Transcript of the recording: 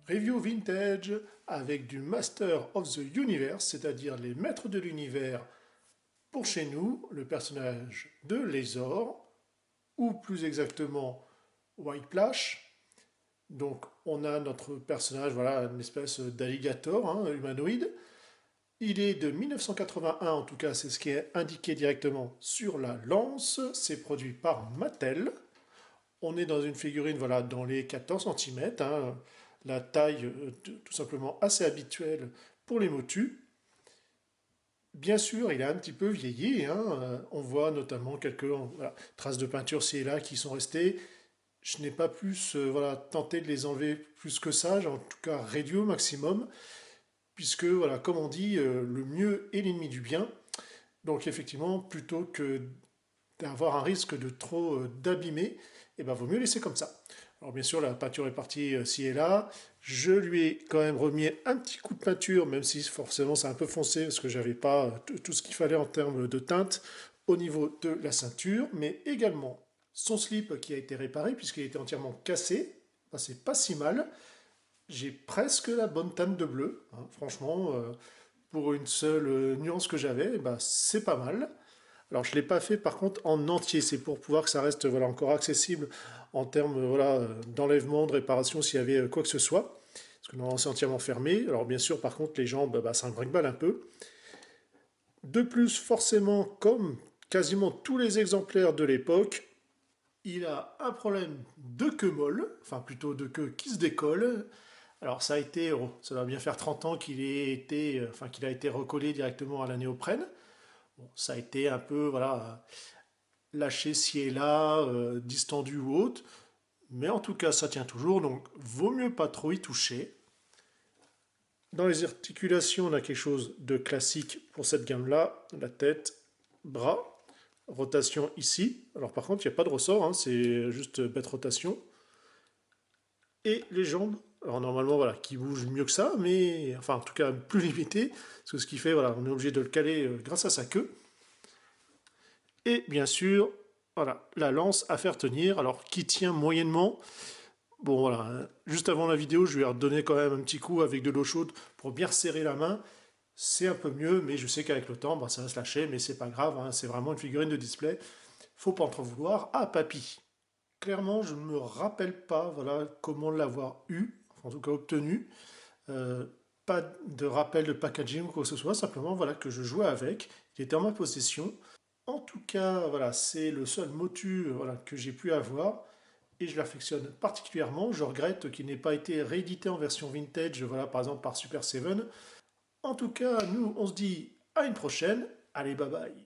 Review vintage avec du Master of the Universe, c'est-à-dire les maîtres de l'univers pour chez nous, le personnage de Lézor, ou plus exactement Whiplash. Donc on a notre personnage, voilà, une espèce d'alligator humanoïde. Il est de 1981, en tout cas c'est ce qui est indiqué directement sur la lance. C'est produit par Mattel. On est dans une figurine voilà, dans les 14 cm, la taille tout simplement assez habituelle pour les motus. Bien sûr, il a un petit peu vieilli, on voit notamment quelques voilà, traces de peinture ci et là qui sont restées. Je n'ai pas plus voilà, tenté de les enlever plus que ça, j'ai en tout cas réduit au maximum, puisque, voilà, comme on dit, le mieux est l'ennemi du bien. Donc effectivement, plutôt que d'avoir un risque de trop d'abîmer, eh ben, vaut mieux laisser comme ça. Alors bien sûr, la peinture est partie ci et là. Je lui ai quand même remis un petit coup de peinture, même si forcément c'est un peu foncé, parce que j'avais pas tout ce qu'il fallait en termes de teinte au niveau de la ceinture, mais également son slip qui a été réparé, puisqu'il était entièrement cassé. Ben, c'est pas si mal. J'ai presque la bonne teinte de bleu, franchement, pour une seule nuance que j'avais, ben, c'est pas mal. Alors je ne l'ai pas fait par contre en entier, c'est pour pouvoir que ça reste voilà, encore accessible en termes voilà, d'enlèvement, de réparation s'il y avait quoi que ce soit. Parce que normalement c'est entièrement fermé. Alors bien sûr par contre les jambes, bah, ça brinque-balle un peu. De plus forcément comme quasiment tous les exemplaires de l'époque, il a un problème de queue molle, enfin plutôt de queue qui se décolle. Alors ça a été, ça va bien faire 30 ans qu'il qu'il a été recollé directement à la néoprène. Bon, ça a été un peu voilà, lâché ci et là, distendu ou autre. Mais en tout cas, ça tient toujours, donc vaut mieux pas trop y toucher. Dans les articulations, on a quelque chose de classique pour cette gamme-là. La tête, bras, rotation ici. Alors par contre, il n'y a pas de ressort, c'est juste bête rotation. Et les jambes, alors normalement, voilà, qui bougent mieux que ça, mais enfin en tout cas plus limité, parce que ce qui fait, voilà, on est obligé de le caler grâce à sa queue. Et bien sûr, voilà, la lance à faire tenir, alors qui tient moyennement. Bon voilà, juste avant la vidéo, je lui ai redonné quand même un petit coup avec de l'eau chaude pour bien resserrer la main. C'est un peu mieux, mais je sais qu'avec le temps, bah, ça va se lâcher, mais c'est pas grave, c'est vraiment une figurine de display. Faut pas en trop vouloir. Ah, papy. Clairement, je ne me rappelle pas voilà, comment l'avoir eu, enfin, en tout cas obtenu. Euh, pas de rappel de packaging ou quoi que ce soit, simplement voilà, que je jouais avec. Il était en ma possession. En tout cas, voilà, c'est le seul motu voilà, que j'ai pu avoir et je l'affectionne particulièrement. Je regrette qu'il n'ait pas été réédité en version vintage, voilà, par exemple par Super 7. En tout cas, nous, on se dit à une prochaine. Allez, bye bye.